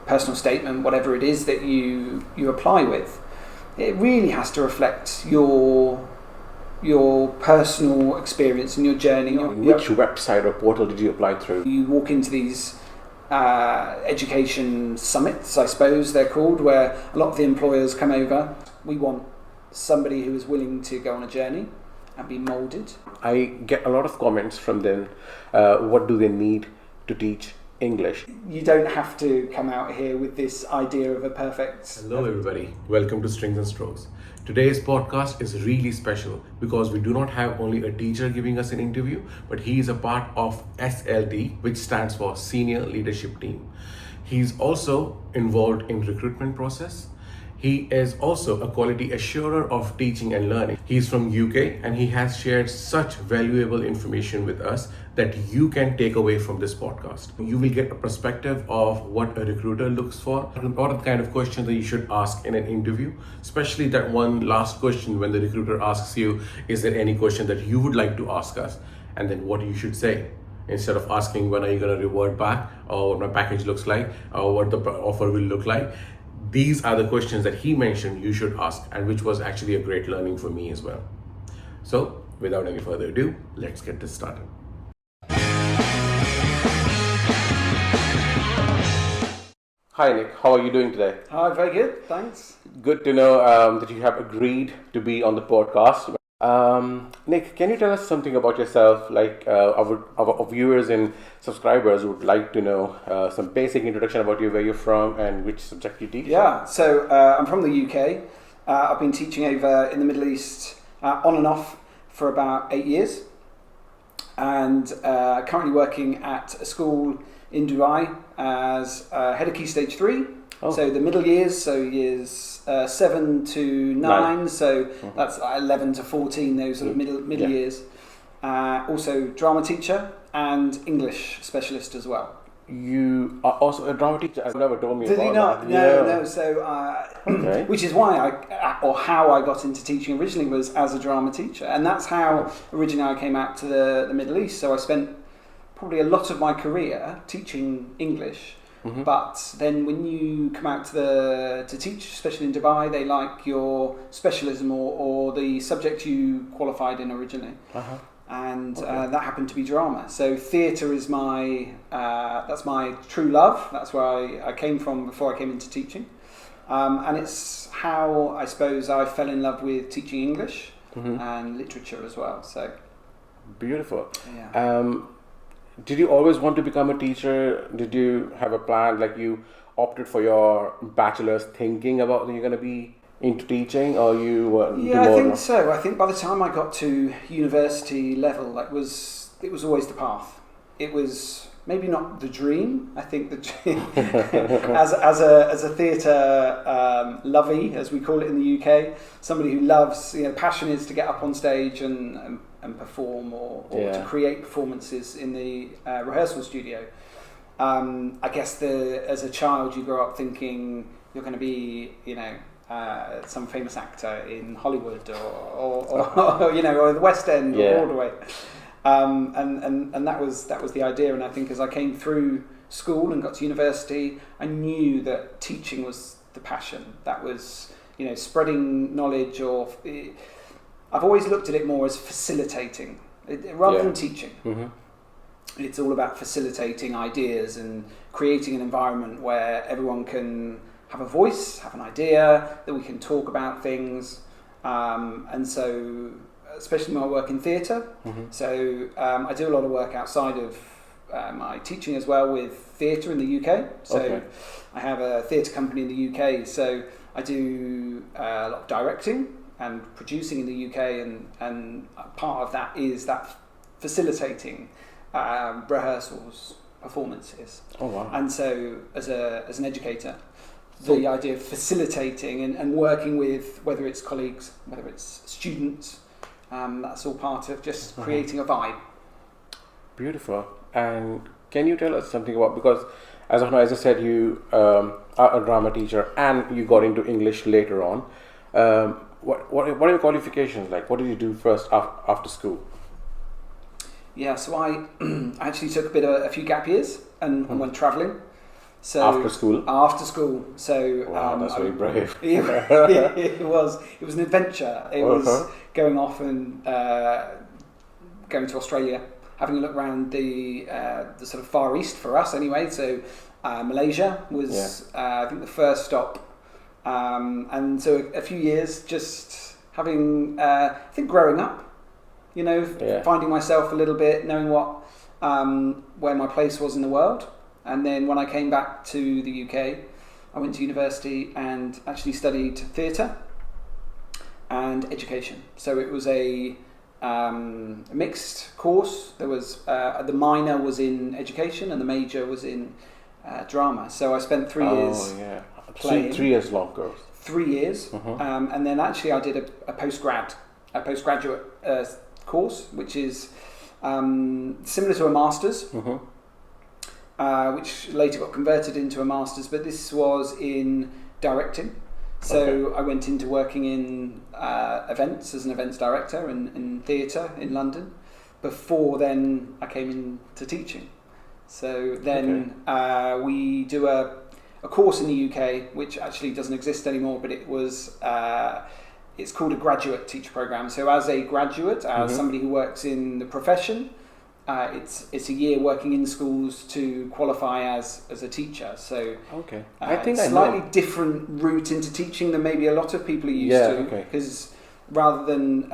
personal statement, whatever it is that you apply with, it really has to reflect your personal experience and your journey. Which website or portal did you apply through? You walk into these education summits, I suppose they're called, where a lot of the employers come over. We want somebody who is willing to go on a journey and be moulded. I get a lot of comments from them. What do they need to teach English? You don't have to come out here with this idea of a perfect... Hello everybody, welcome to Strings and Strokes. Today's podcast is really special because we do not have only a teacher giving us an interview, but he is a part of SLT, which stands for Senior Leadership Team. He's also involved in recruitment process. He is also a quality assurer of teaching and learning. He's from UK and he has shared such valuable information with us that you can take away from this podcast. You will get a perspective of what a recruiter looks for, what are the kind of questions that you should ask in an interview, especially that one last question when the recruiter asks you, is there any question that you would like to ask us? And then what you should say. Instead of asking when are you going to revert back or what my package looks like or what the offer will look like. These are the questions that he mentioned you should ask, and which was actually a great learning for me as well. So, without any further ado, let's get this started. Hi Nick, how are you doing today? Hi, very good, thanks. Good to know that you have agreed to be on the podcast. Nick, can you tell us something about yourself? Like our viewers and subscribers would like to know some basic introduction about you, where you're from and which subject you teach. Yeah, so I'm from the UK. I've been teaching over in the Middle East on and off for about 8 years, and currently working at a school in Dubai as head of Key Stage 3. Oh. So the middle years, so years 7 to 9, so that's 11 to 14, those sort of middle years. Also drama teacher and English specialist as well. You are also a drama teacher? I've never told me Did about you not? that. No. So, which is why how I got into teaching originally was as a drama teacher, and that's how originally I came out to the Middle East. So I spent probably a lot of my career teaching English. Mm-hmm. But then when you come out to teach, especially in Dubai, they like your specialism or the subject you qualified in originally. Uh-huh. And that happened to be drama. So theatre is that's my true love. That's where I came from before I came into teaching. And it's how I suppose I fell in love with teaching English and literature as well. So beautiful. Yeah. Did you always want to become a teacher? Did you have a plan, like you opted for your bachelor's thinking about that you're going to be into teaching, or you were? Yeah, I think so. I think by the time I got to university level, it was always the path. It was maybe not the dream. I think as a theatre lovey, as we call it in the UK, somebody who loves, passion is to get up on stage and perform or to create performances in the rehearsal studio. I guess as a child you grow up thinking you're going to be, some famous actor in Hollywood or the West End or Broadway. And that was the idea. And I think as I came through school and got to university, I knew that teaching was the passion. That was, spreading knowledge or... I've always looked at it more as facilitating, rather than teaching. Mm-hmm. It's all about facilitating ideas and creating an environment where everyone can have a voice, have an idea, that we can talk about things. And so, especially when I work in theatre, so I do a lot of work outside of my teaching as well with theatre in the UK. So I have a theatre company in the UK, so I do a lot of directing and producing in the UK, and part of that is that facilitating rehearsals, performances. Oh wow! And so as an educator, the idea of facilitating and working with, whether it's colleagues, whether it's students, that's all part of just creating a vibe. Beautiful. And can you tell us something about, because as of now, as I said, you are a drama teacher and you got into English later on. What are your qualifications like? What did you do first after school? Yeah, so I actually took a few gap years and went travelling. So after school? After school. So wow, that's very brave. It was an adventure. It was going off and going to Australia, having a look around the sort of Far East for us anyway. So Malaysia was I think the first stop, and so a few years just having I think growing up, finding myself a little bit, knowing what where my place was in the world. And then when I came back to the UK, I went to university and actually studied theatre and education. So it was a mixed course. There was the minor was in education and the major was in drama. So I spent 3 years playing. 3 years long course. 3 years, and then actually I did a postgraduate course, which is similar to a master's. Which later got converted into a master's, but this was in directing. So I went into working in events as an events director in theatre in London. Before then, I came into teaching. So then we do a course in the UK, which actually doesn't exist anymore, but it was it's called a graduate teacher program. So as a graduate, as somebody who works in the profession, it's a year working in schools to qualify as a teacher. So I think slightly different route into teaching than maybe a lot of people are used to. Because rather than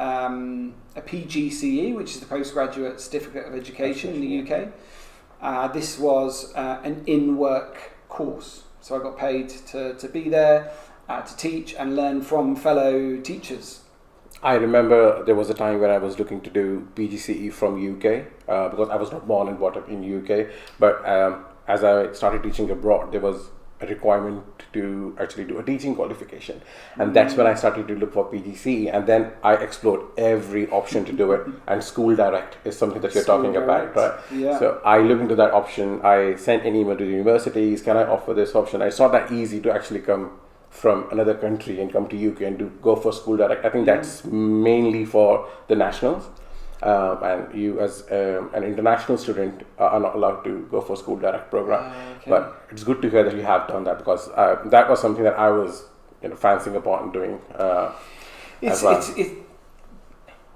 a PGCE, which is the Postgraduate Certificate of Education in the UK, this was an in-work course. So I got paid to be there, to teach and learn from fellow teachers. I remember there was a time when I was looking to do PGCE from UK because I was not born and brought up in UK. But as I started teaching abroad, there was a requirement to actually do a teaching qualification, and that's when I started to look for PGCE. And then I explored every option to do it. And School Direct is something that you're talking about, right? Yeah. So I looked into that option. I sent an email to the universities. Can I offer this option? It's not that easy to actually come from another country and come to UK and go for School Direct. I think that's mainly for the nationals, and you as an international student are not allowed to go for School Direct program. But it's good to hear that you have done that, because that was something that I was fancying upon doing as well.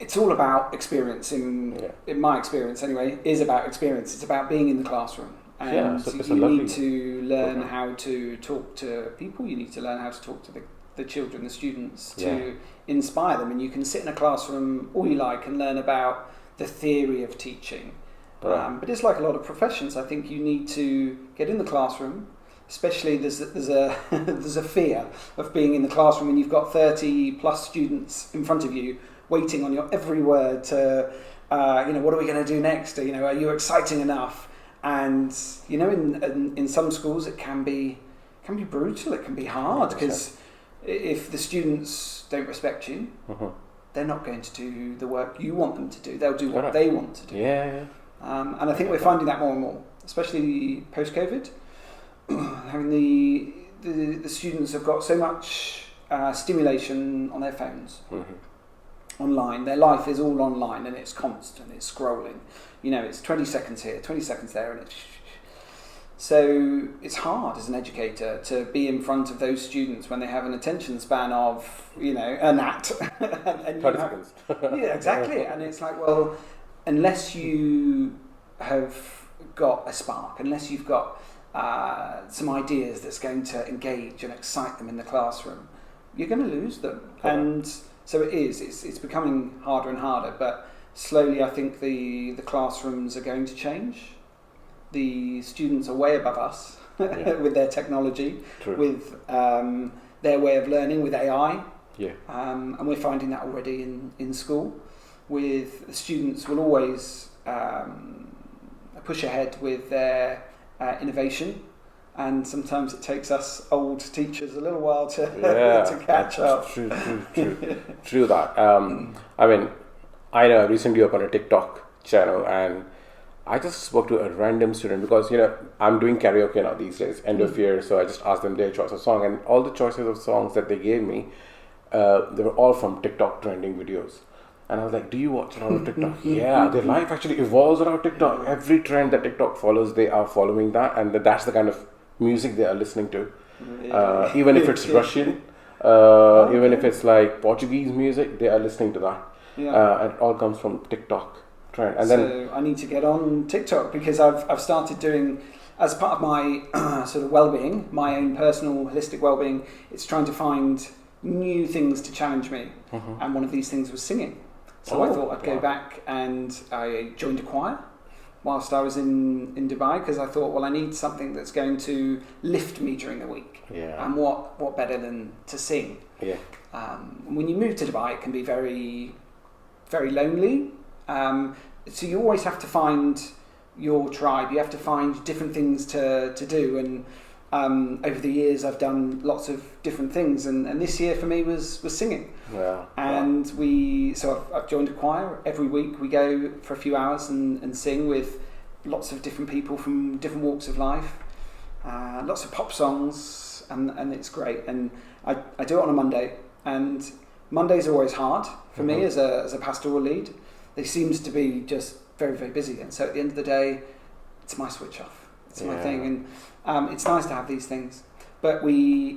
It's all about experience. In my experience anyway, is about experience. It's about being in the classroom. And you need to learn how to talk to people. You need to learn how to talk to the children, the students, to inspire them. And you can sit in a classroom all you like and learn about the theory of teaching. But it's like a lot of professions. I think you need to get in the classroom. Especially there's a fear of being in the classroom when you've got 30 plus students in front of you waiting on your every word to, what are we going to do next? Are you exciting enough? And in some schools it can be brutal. It can be hard, because if the students don't respect you, they're not going to do the work you want them to do. They'll do what they want to do. And I think we're finding that more and more, especially post-COVID. Having the students have got so much stimulation on their phones, online. Their life is all online, and it's constant. It's scrolling. It's 20 seconds here, 20 seconds there, and so it's hard as an educator to be in front of those students when they have an attention span of a gnat. and 30 seconds. Yeah, exactly. And it's like, well, unless you have got a spark, unless you've got some ideas that's going to engage and excite them in the classroom, you're going to lose them. And so it's becoming harder and harder, but slowly I think the classrooms are going to change. The students are way above us with their technology, with their way of learning, with AI. And we're finding that already in school. With the students will always push ahead with their innovation. And sometimes it takes us old teachers a little while to catch up. True that. I know I recently opened a TikTok channel, and I just spoke to a random student because, I'm doing karaoke now these days, end of year, so I just asked them their choice of song, and all the choices of songs that they gave me, they were all from TikTok trending videos. And I was like, do you watch a lot of TikTok? Their life actually evolves around TikTok. Every trend that TikTok follows, they are following that, and that's the kind of music they are listening to. Really? Even if it's Russian, even if it's like Portuguese music, they are listening to that. Yeah. And it all comes from TikTok trend. And So I need to get on TikTok because I've started doing, as part of my sort of well-being, my own personal holistic well-being, it's trying to find new things to challenge me. And one of these things was singing. So I thought I'd go back, and I joined a choir whilst I was in Dubai, because I thought, well, I need something that's going to lift me during the week. Yeah. And what better than to sing? Yeah. When you move to Dubai, it can be very, very lonely. So you always have to find your tribe. You have to find different things to do. And over the years, I've done lots of different things. And this year for me was singing. Yeah. And so I've joined a choir. Every week we go for a few hours and sing with lots of different people from different walks of life. Lots of pop songs, and it's great. And I do it on a Monday, and Mondays are always hard for me as a pastoral lead. They seem to be just very, very busy. And so at the end of the day, it's my switch off. It's my thing. And it's nice to have these things. But we,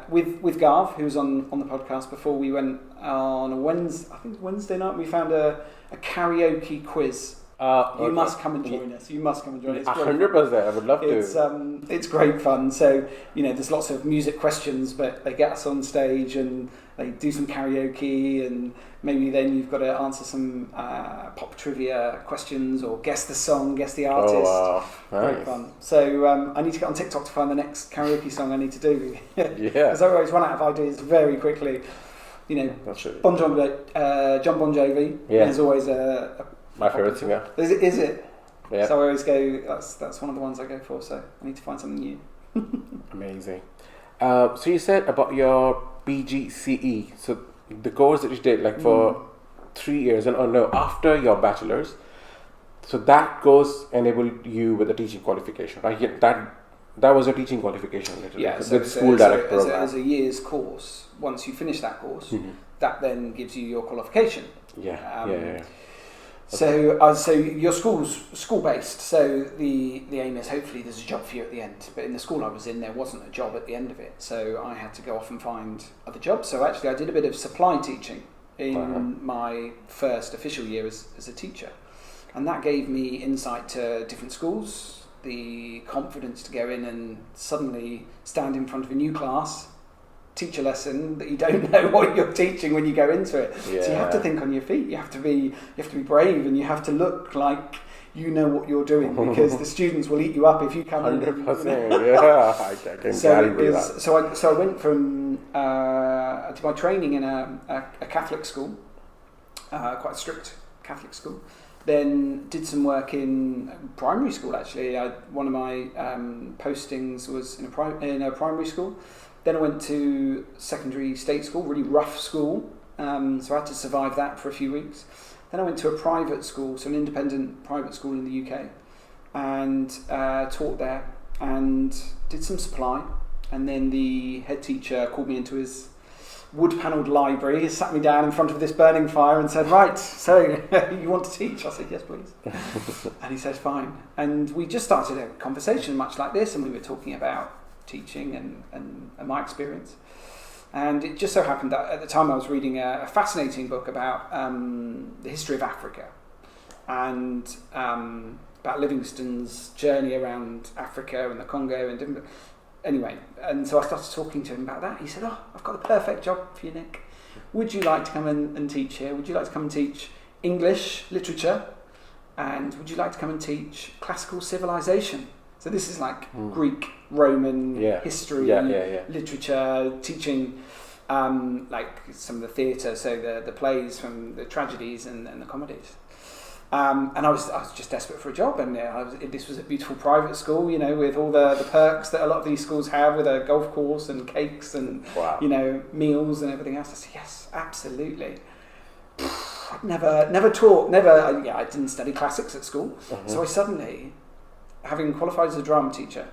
with Garv, who was on the podcast before, we went on a Wednesday night, we found a karaoke quiz. You must come and join us. You must come and join us. 100%. I would love to. It's great fun. So, there's lots of music questions, but they get us on stage and they do some karaoke, and maybe then you've got to answer some pop trivia questions or guess the song, guess the artist. Oh, wow. Nice. Great fun. So I need to get on TikTok to find the next karaoke song I need to do. Yeah. Because I always run out of ideas very quickly. That's really John Bon Jovi is always my favourite singer. Is it? Yeah. So I always go, that's one of the ones I go for, so I need to find something new. Amazing. So you said about your PGCE, so the course that you did for 3 years, and after your bachelor's, so that course enabled you with a teaching qualification, right? That was a teaching qualification, literally. Yeah, the school direct program. As a year's course, once you finish that course, that then gives you your qualification. Yeah. So your school's school-based, so the aim is hopefully there's a job for you at the end. But in the school I was in, there wasn't a job at the end of it, so I had to go off and find other jobs. So actually I did a bit of supply teaching in my first official year as a teacher. And that gave me insight to different schools, the confidence to go in and suddenly stand in front of a new class, teach a lesson that you don't know what you're teaching when you go into it. Yeah. So you have to think on your feet. You have to be brave, and you have to look like you know what you're doing, because the students will eat you up if you come 100%. Yeah, I can guarantee that. So I went from to my training in a Catholic school, quite a strict Catholic school. Then did some work in primary school. Actually, one of my postings was in a primary school. Then I went to secondary state school, really rough school, so I had to survive that for a few weeks. Then I went to a private school, so an independent private school in the UK, and taught there and did some supply. And then the head teacher called me into his wood-panelled library. He sat me down in front of this burning fire and said, "Right, so you want to teach?" I said, "Yes, please." And he said, "Fine." And we just started a conversation much like this, and we were talking about teaching and my experience. And it just so happened that at the time I was reading a fascinating book about the history of Africa, and about Livingstone's journey around Africa and the Congo and different... Anyway, and so I started talking to him about that. He said, "Oh, I've got the perfect job for you, Nick. Would you like to come and teach here? Would you like to come and teach English literature? And would you like to come and teach classical civilization?" So this is like Greek, Roman history, literature, teaching like some of the theatre, so the plays from the tragedies and the comedies. And I was just desperate for a job, and this was a beautiful private school, with all the perks that a lot of these schools have, with a golf course and cakes and meals and everything else. I said, yes, absolutely. I'd never taught, I didn't study classics at school, so I suddenly, having qualified as a drama teacher,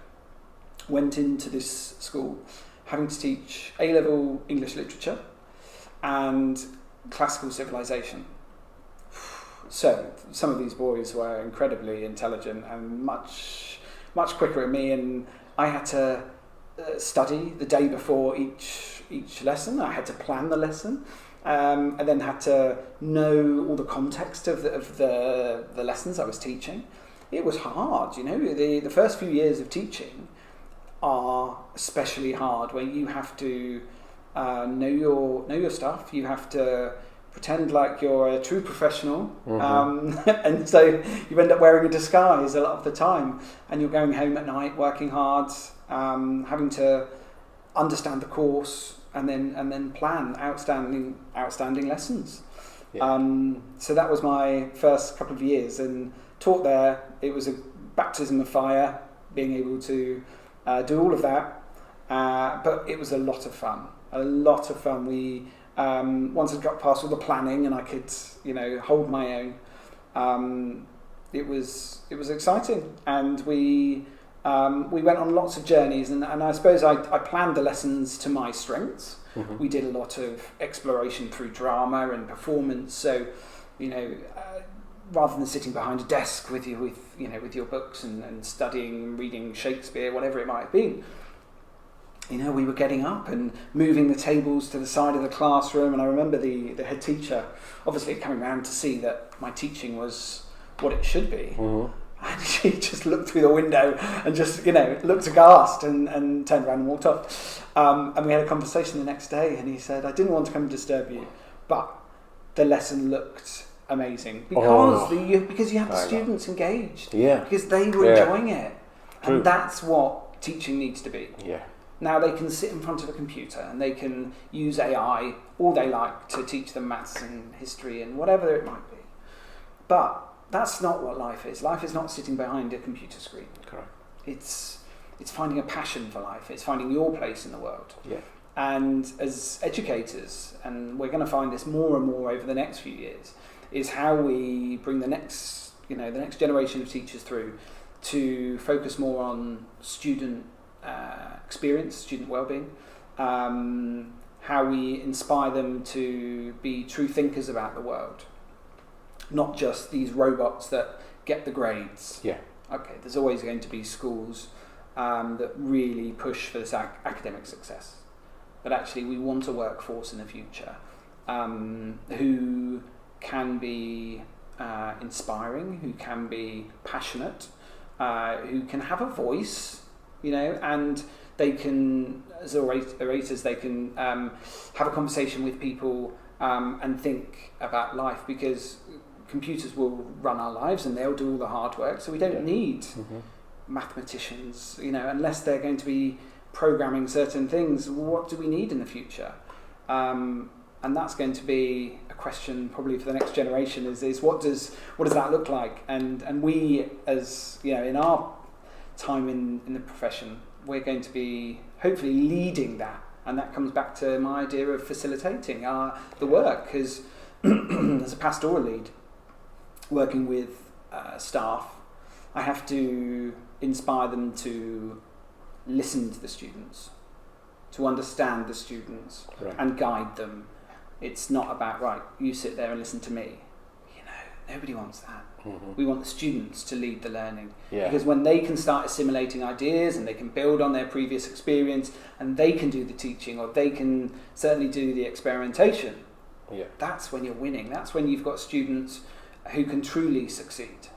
went into this school having to teach A-level English literature and classical civilization. So some of these boys were incredibly intelligent and much quicker at me, and I had to study the day before each lesson. I had to plan the lesson, and then had to know all the context of the lessons I was teaching. It was hard, the first few years of teaching are especially hard, where you have to know your stuff. You have to pretend like you're a true professional, and so you end up wearing a disguise a lot of the time, and you're going home at night working hard, having to understand the course and then plan outstanding lessons. So that was my first couple of years, and taught there. It was a baptism of fire, being able to do all of that, but it was a lot of fun. We once I got past all the planning and I could hold my own, it was exciting, and we went on lots of journeys, and I suppose I planned the lessons to my strengths. We did a lot of exploration through drama and performance, so rather than sitting behind a desk with your books and studying and reading Shakespeare, whatever it might have been, we were getting up and moving the tables to the side of the classroom. And I remember the head teacher obviously coming around to see that my teaching was what it should be. And she just looked through the window and just, looked aghast and turned around and walked off. And we had a conversation the next day, and he said, I didn't want to come and disturb you, but the lesson looked amazing because you have the students engaged, because they were enjoying it. True. And that's what teaching needs to be. Now they can sit in front of a computer and they can use AI all they like to teach them maths and history and whatever it might be, but that's not what life is. Life is not sitting behind a computer screen. Correct. It's finding a passion for life. It's finding your place in the world. And as educators, and we're going to find this more and more over the next few years, is how we bring the next generation of teachers through to focus more on student experience, student well-being, how we inspire them to be true thinkers about the world, not just these robots that get the grades. Okay, there's always going to be schools that really push for this academic success, but actually we want a workforce in the future who can be inspiring, who can be passionate, who can have a voice, and they can, as orators, they can have a conversation with people and think about life, because computers will run our lives and they'll do all the hard work, so we don't need mathematicians, unless they're going to be programming certain things. What do we need in the future? And that's going to be a question probably for the next generation, is what does that look like? And we, as in our time in the profession, we're going to be hopefully leading that, and that comes back to my idea of facilitating the work, because as a pastoral lead working with staff, I have to inspire them to listen to the students, to understand the students, and guide them. It's not about, right, you sit there and listen to me. Nobody wants that. We want the students to lead the learning, because when they can start assimilating ideas and they can build on their previous experience and they can do the teaching, or they can certainly do the experimentation, that's when you're winning. That's when you've got students who can truly succeed.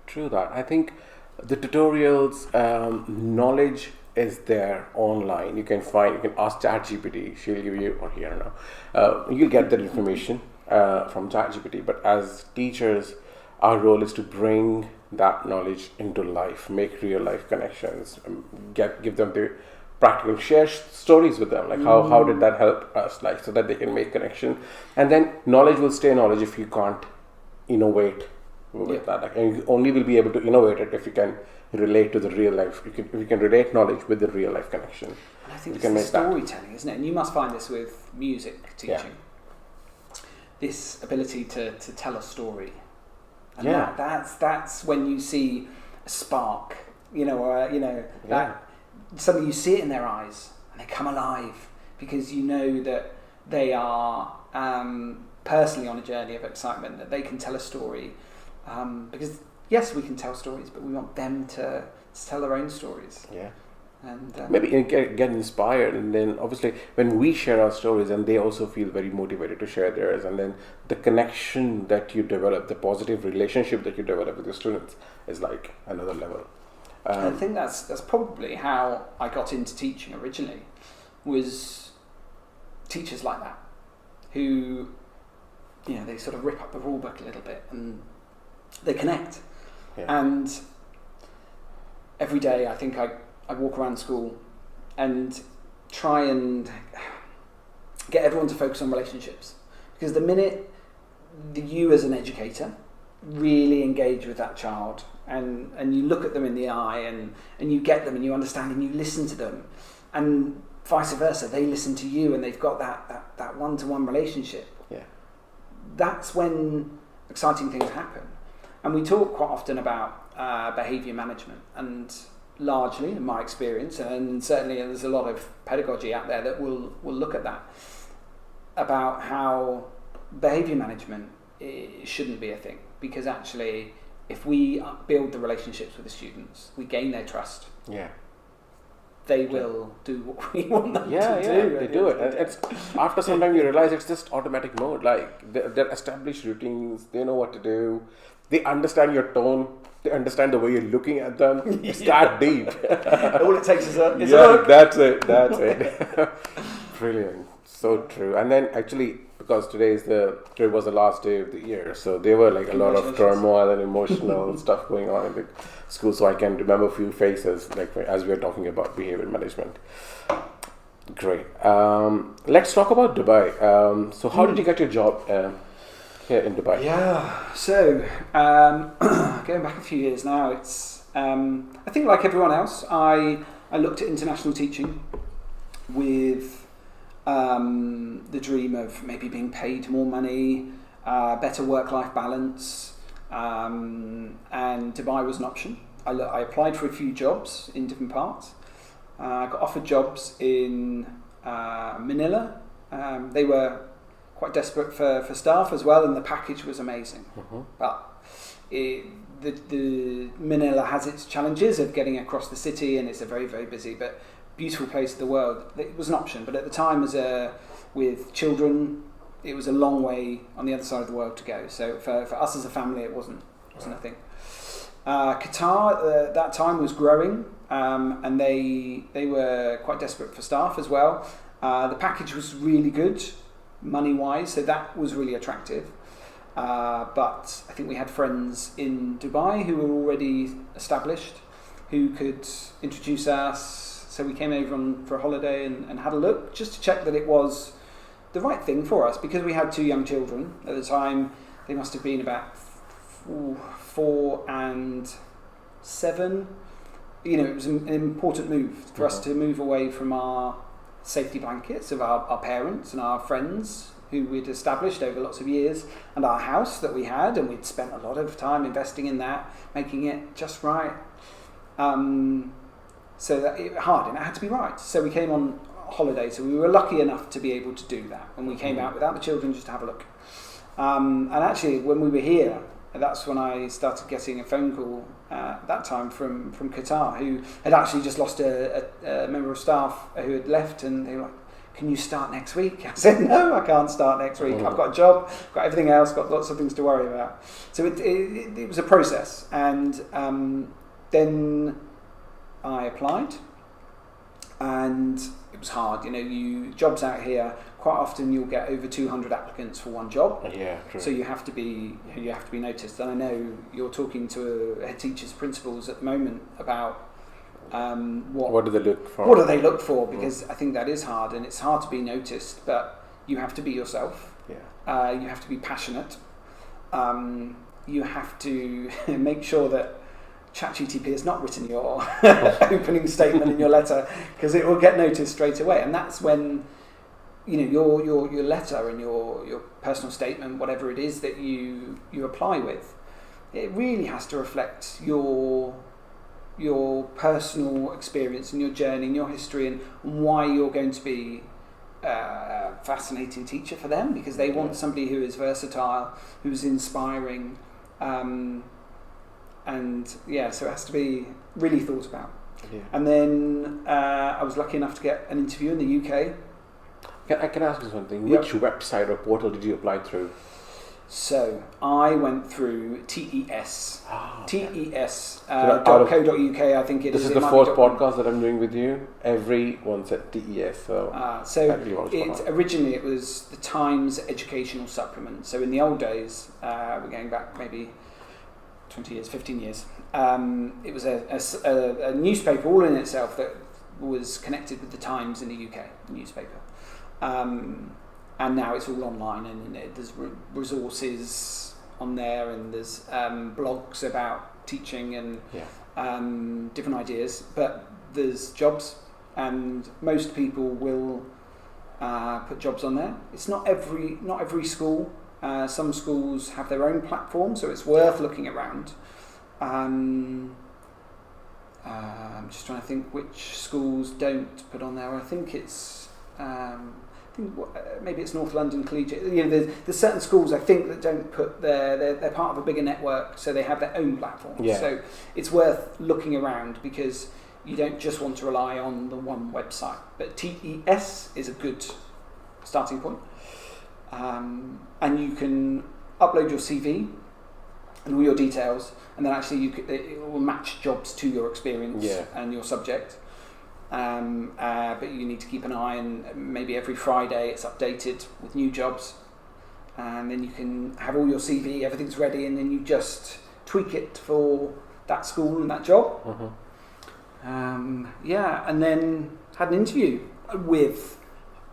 True that. I think the tutorials, knowledge is there online. You can ask ChatGPT, she'll give you, or here now, you'll get that information from ChatGPT. But as teachers, our role is to bring that knowledge into life, make real life connections, give them the practical, share stories with them, like how did that help us, so that they can make connection. And then knowledge will stay knowledge if you can't innovate with that. And you only will be able to innovate it if you can relate to the real life. If you can relate knowledge with the real life connection. And I think it's the storytelling, isn't it? And you must find this with music teaching. This ability to tell a story. And that's when you see a spark, that suddenly you see it in their eyes and they come alive, because you know that they are personally on a journey of excitement, that they can tell a story. Because yes, we can tell stories, but we want them to tell their own stories. And maybe get inspired, and then obviously when we share our stories, and they also feel very motivated to share theirs, and then the connection that you develop, the positive relationship that you develop with your students is like another level. I think that's probably how I got into teaching originally, was teachers like that, who, you know, they sort of rip up the rule book a little bit and they connect. Yeah. And every day I think I walk around school and try and get everyone to focus on relationships, because the minute you as an educator really engage with that child and you look at them in the eye and you get them and you understand and you listen to them, and vice versa, they listen to you and they've got that one-to-one relationship, that's when exciting things happen. And we talk quite often about behaviour management, and largely, in my experience, and certainly there's a lot of pedagogy out there that will look at that, about how behaviour management shouldn't be a thing, because actually if we build the relationships with the students, we gain their trust, they will do what we want them to do. They do it. And it's after some time you realize it's just automatic mode. Like they're established routines, they know what to do, they understand your tone, they understand the way you're looking at them. It's that deep. All it takes is a look. That's it. Brilliant. So true. And then actually, because today was the last day of the year, so there were like a lot of turmoil and emotional stuff going on in the school. So I can remember a few faces, like as we were talking about behavior management. Great. Let's talk about Dubai. So how did you get your job here in Dubai? Yeah. So going back a few years now, it's I think like everyone else, I looked at international teaching with the dream of maybe being paid more money, better work-life balance, and Dubai was an option. I applied for a few jobs in different parts. I got offered jobs in Manila. They were quite desperate for staff as well, and the package was amazing. But the Manila has its challenges of getting across the city, and it's a very, very busy but beautiful place in the world. It was an option, but at the time, with children, it was a long way on the other side of the world to go. So for us as a family, it wasn't a thing. Qatar at that time was growing, and they were quite desperate for staff as well. The package was really good, money-wise, so that was really attractive. But I think we had friends in Dubai who were already established, who could introduce us. So we came over for a holiday and had a look, just to check that it was the right thing for us, because we had two young children at the time. They must have been about 4 and 7. You know, it was an important move for us to move away from our safety blankets of our parents and our friends who we'd established over lots of years, and our house that we had, and we'd spent a lot of time investing in that, making it just right. So that it hard, and it had to be right. So we came on holiday, so we were lucky enough to be able to do that. And we came out without the children just to have a look. And actually, when we were here, that's when I started getting a phone call at that time from Qatar, who had actually just lost a member of staff who had left, and they were like, "Can you start next week?" I said, "No, I can't start next week. I've got a job, got everything else, got lots of things to worry about." So it was a process, and then I applied, and it was hard. You know, jobs out here, quite often you'll get over 200 applicants for one job. Yeah, true. So you have to be noticed. And I know you're talking to head teachers, principals at the moment about what do they look for? What do they look for? Because I think that is hard, and it's hard to be noticed. But you have to be yourself. Yeah. You have to be passionate. You have to make sure that ChatGPT has not written your opening statement in your letter, because it will get noticed straight away. And that's when, you know, your letter and your personal statement, whatever it is that you apply with, it really has to reflect your personal experience and your journey and your history, and why you're going to be a fascinating teacher for them, because they want somebody who is versatile, who's inspiring. And yeah, so it has to be really thought about. Yeah. And then I was lucky enough to get an interview in the UK. I can ask you something. Yep. Which website or portal did you apply through? So I went through TES. So TES.co.uk, I think it is. This is the fourth podcast that I'm doing with you. Everyone said TES. Originally it was the Times Educational Supplement. So in the old days, we're going back maybe 20 years, 15 years, it was a newspaper all in itself that was connected with the Times in the UK, the newspaper. And now it's all online, and there's resources on there, and there's blogs about teaching and different ideas. But there's jobs, and most people will put jobs on there. It's not every school. Some schools have their own platform, so it's worth looking around. I'm just trying to think which schools don't put on there. I think it's maybe it's North London Collegiate. You know, there's certain schools I think that don't put they're part of a bigger network, so they have their own platform. Yeah. So it's worth looking around because you don't just want to rely on the one website. But TES is a good starting point, and you can upload your CV and all your details, and then actually it will match jobs to your experience and your subject. But you need to keep an eye, and maybe every Friday it's updated with new jobs, and then you can have all your CV, everything's ready, and then you just tweak it for that school and that job. And then had an interview with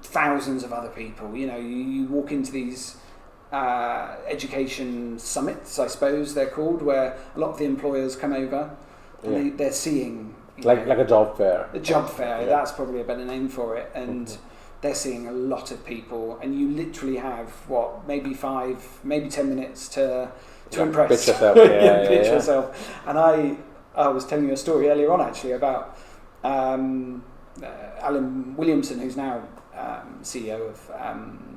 thousands of other people. You know, you walk into these education summits, I suppose they're called, where a lot of the employers come over and they're seeing like a job fair. A job fair, that's probably a better name for it. And they're seeing a lot of people, and you literally have maybe 5, maybe 10 minutes to impress. Pitch yourself. Pitch yourself. And I was telling you a story earlier on actually about Alan Williamson, who's now CEO of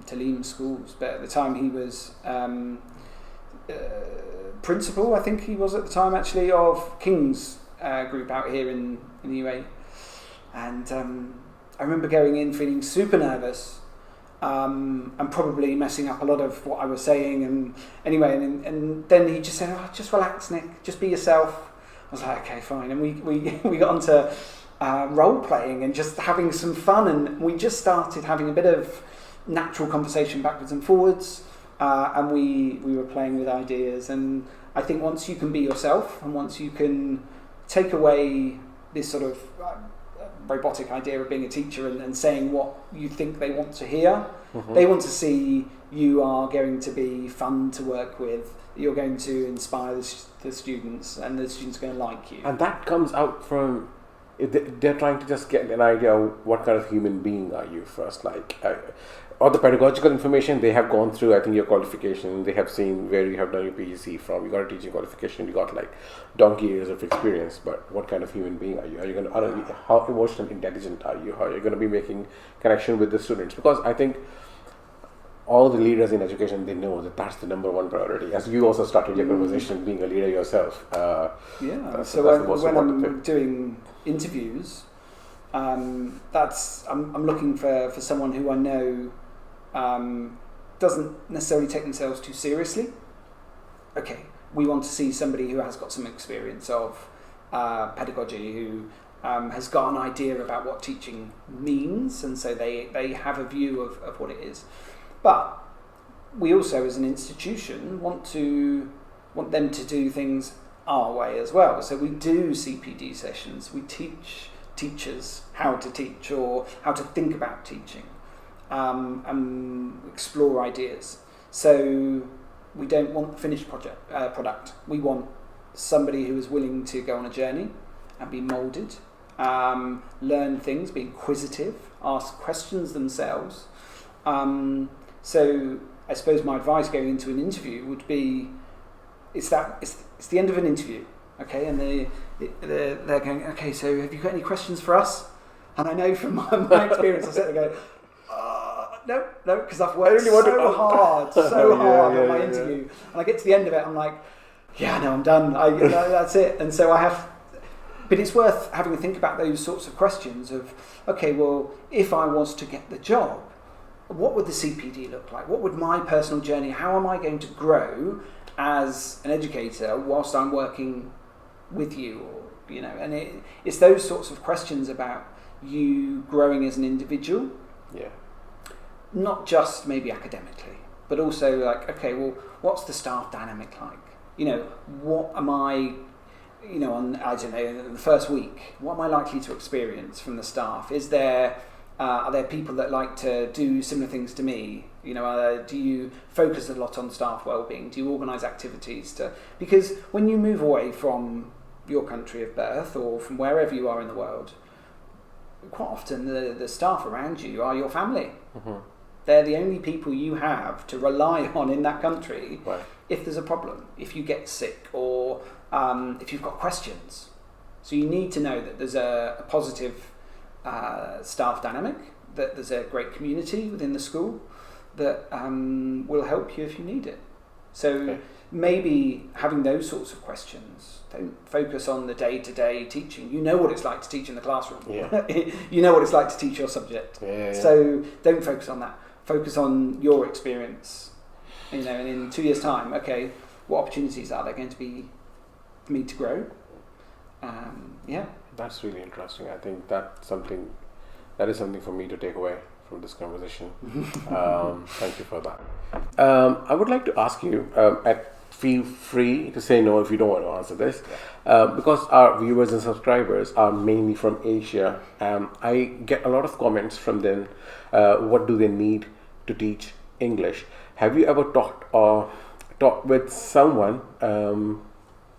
Talim Schools, but at the time he was principal, I think he was at the time actually, of King's group out here in the UAE. And I remember going in feeling super nervous and probably messing up a lot of what I was saying. And anyway, and then he just said, just relax, Nick, just be yourself. I was like, okay, fine. And we got onto role playing and just having some fun, and we just started having a bit of natural conversation backwards and forwards, and we were playing with ideas. And I think once you can be yourself, and once you can take away this sort of robotic idea of being a teacher and saying what you think they want to hear, they want to see you are going to be fun to work with, you're going to inspire the students, and the students are going to like you. And that comes out from, they're trying to just get an idea of what kind of human being are you first, or the pedagogical information they have gone through. I think your qualification, they have seen where you have done your PGCE from, you got a teaching qualification, you got donkey years of experience, but what kind of human being are you? Are you going to, how emotional intelligent are you? How are you going to be making connection with the students? Because I think all the leaders in education, they know that that's the number one priority. As you also started your conversation being a leader yourself. So when I'm doing interviews, I'm looking for someone who I know doesn't necessarily take themselves too seriously. Okay, we want to see somebody who has got some experience of pedagogy, who has got an idea about what teaching means, and so they have a view of what it is. But we also, as an institution, want them to do things our way as well. So we do CPD sessions. We teach teachers how to teach, or how to think about teaching, and explore ideas. So we don't want the finished product. We want somebody who is willing to go on a journey and be moulded, learn things, be inquisitive, ask questions themselves. So I suppose my advice going into an interview would be, it's the end of an interview, okay, and they're going, okay, so have you got any questions for us? And I know from my experience, I sit there go, no, because I've worked so hard on my interview, and I get to the end of it, I'm like, yeah, no, I'm done. That's it. And so I have, But it's worth having a think about those sorts of questions of, okay, well, if I was to get the job, what would the CPD look like? What would my personal journey, how am I going to grow as an educator whilst I'm working with you? Or, and it's those sorts of questions about you growing as an individual. Yeah. Not just maybe academically, but also like, okay, well, what's the staff dynamic like? What am I, on, I don't know, the first week, what am I likely to experience from the staff? Are there people that like to do similar things to me? Do you focus a lot on staff well-being? Do you organise activities because when you move away from your country of birth or from wherever you are in the world, quite often the staff around you are your family. Mm-hmm. They're the only people you have to rely on in that country. Right. If there's a problem, if you get sick, or if you've got questions. So you need to know that there's a positive staff dynamic, that there's a great community within the school that will help you if you need it. So maybe having those sorts of questions. Don't focus on the day-to-day teaching. You know what it's like to teach in the classroom. Yeah. You know what it's like to teach your subject. Yeah. So don't focus on that. Focus on your experience. And in 2 years' time, okay, what opportunities are there going to be for me to grow? That's really interesting. I think that is something for me to take away from this conversation. Thank you for that. I would like to ask you, feel free to say no if you don't want to answer this, because our viewers and subscribers are mainly from Asia. I get a lot of comments from them. What do they need to teach English? Have you ever talked with someone,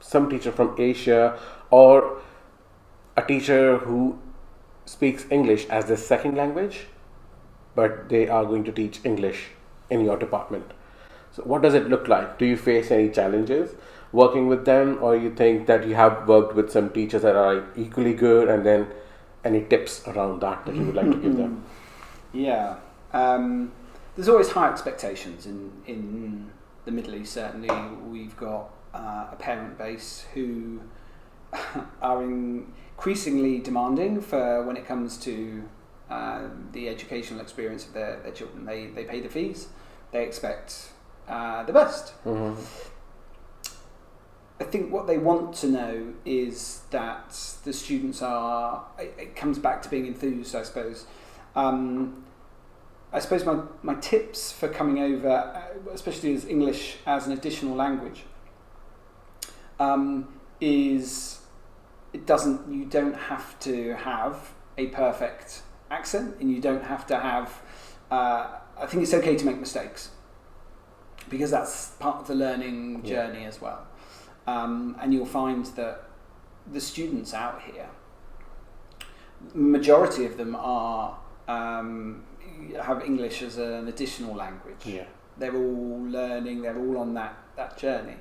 some teacher from Asia, or a teacher who speaks English as their second language, but they are going to teach English in your department? So what does it look like? Do you face any challenges working with them, or you think that you have worked with some teachers that are equally good, and then any tips around that you would like to give them? Yeah. There's always high expectations in the Middle East. Certainly, we've got a parent base who are increasingly demanding for when it comes to the educational experience of their children. They pay the fees. They expect the best. Mm-hmm. I think what they want to know is that the students are. It comes back to being enthused, I suppose. I suppose my tips for coming over, especially as English as an additional language, is you don't have to have a perfect accent, and you don't have to have. I think it's okay to make mistakes, because that's part of the learning journey as well. And you'll find that the students out here, majority of them are have English as an additional language. Yeah. They're all learning. They're all on that journey.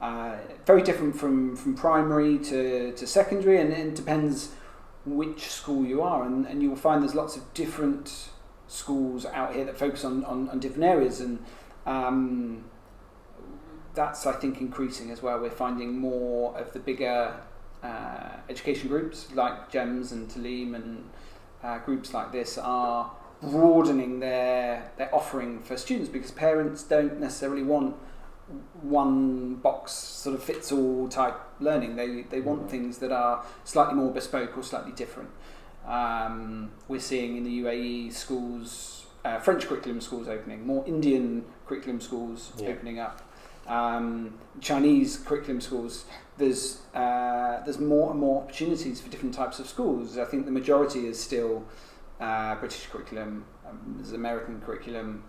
Right. Very different from primary to secondary, and it depends which school you are, and you'll find there's lots of different schools out here that focus on different areas, and that's, I think, increasing as well. We're finding more of the bigger education groups like GEMS and Talim and groups like this are broadening their offering for students, because parents don't necessarily want one box sort of fits all type learning. They want things that are slightly more bespoke or slightly different. We're seeing in the UAE schools, French curriculum schools opening, more Indian curriculum schools opening up, Chinese curriculum schools. There's more and more opportunities for different types of schools. I think the majority is still British curriculum, there's American curriculum,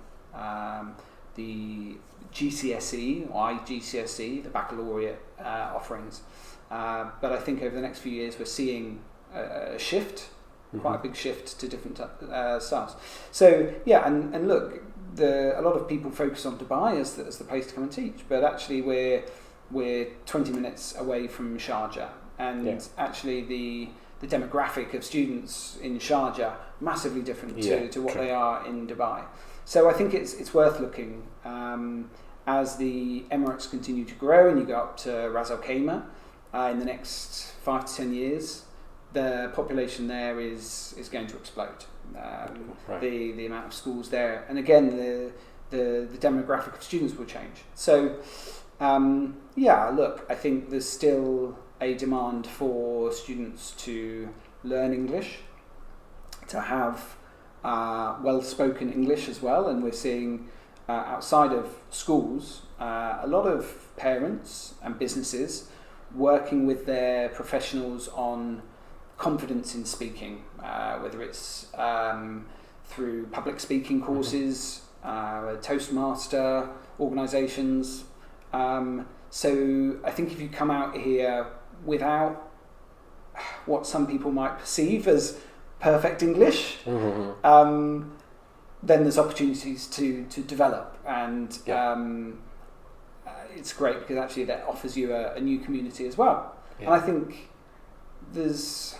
the GCSE or IGCSE, the baccalaureate offerings. But I think over the next few years we're seeing a shift, quite a big shift to different styles. So yeah, and look, a lot of people focus on Dubai as the place to come and teach, but actually we're 20 minutes away from Sharjah, and actually the demographic of students in Sharjah massively different to what they are in Dubai. So I think it's worth looking as the Emirates continue to grow, and you go up to Ras Al Khaimah, in the next 5 to 10 years, the population there is going to explode. The amount of schools there, and again the demographic of students will change. So look, I think there's still a demand for students to learn English, to have well-spoken English as well, and we're seeing outside of schools a lot of parents and businesses working with their professionals on confidence in speaking, whether it's through public speaking courses, Toastmaster organisations. So I think if you come out here without what some people might perceive as perfect English, then there's opportunities to develop, and it's great because actually that offers you a new community as well. And I think there's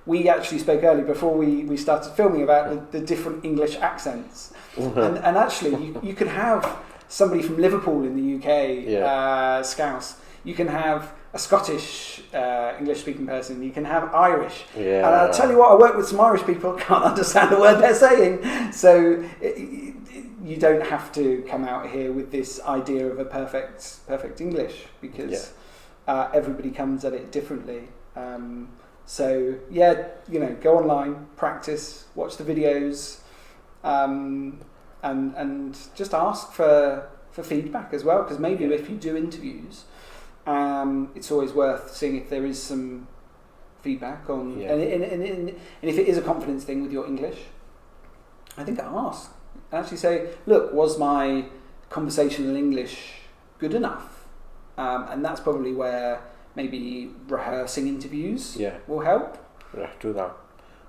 we actually spoke earlier before we started filming about the different English accents, and actually you could have somebody from Liverpool in the UK, Scouse. You can have a Scottish English-speaking person. You can have Irish. And I'll tell you what, I work with some Irish people, can't understand a word they're saying. So you don't have to come out here with this idea of a perfect English, because everybody comes at it differently. So go online, practice, watch the videos, and just ask for feedback as well, because maybe if you do interviews, it's always worth seeing if there is some feedback on, and if it is a confidence thing with your English, I think ask and actually say, look, was my conversational English good enough? And that's probably where maybe rehearsing interviews will help. Yeah, do that.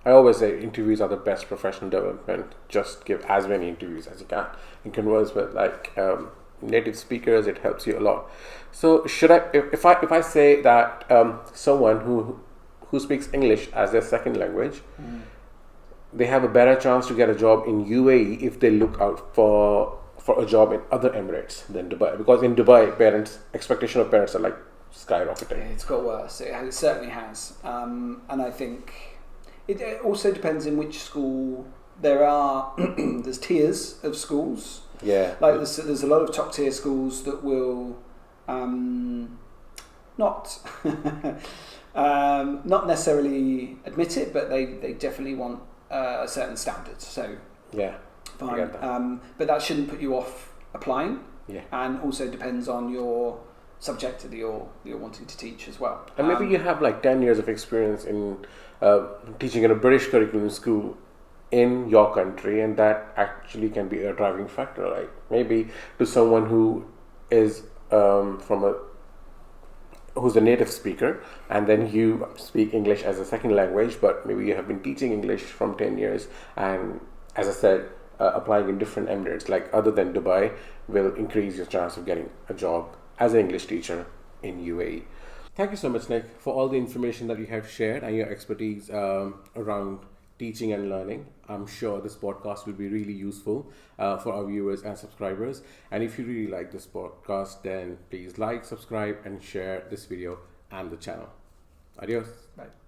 I always say interviews are the best professional development. Just give as many interviews as you can and converse with native speakers. It helps you a lot. So should if I say that someone who speaks English as their second language, they have a better chance to get a job in UAE if they look out for a job in other Emirates than Dubai, because in Dubai, expectation of parents are skyrocketing. It's got worse. It certainly has, and I think it also depends in which school. There's tiers of schools. There's a lot of top tier schools that will not not necessarily admit it, but they definitely want a certain standard. So fine. But that shouldn't put you off applying. And also depends on your subject that you're wanting to teach as well. And maybe you have 10 years of experience in teaching in a British curriculum school in your country, and that actually can be a driving factor. Maybe to someone who is who's a native speaker, and then you speak English as a second language, but maybe you have been teaching English from 10 years, and as I said, applying in different Emirates, other than Dubai, will increase your chance of getting a job as an English teacher in UAE. Thank you so much, Nick, for all the information that you have shared and your expertise around teaching and learning. I'm sure this podcast will be really useful for our viewers and subscribers. And if you really like this podcast, then please like, subscribe, and share this video and the channel. Adios. Bye.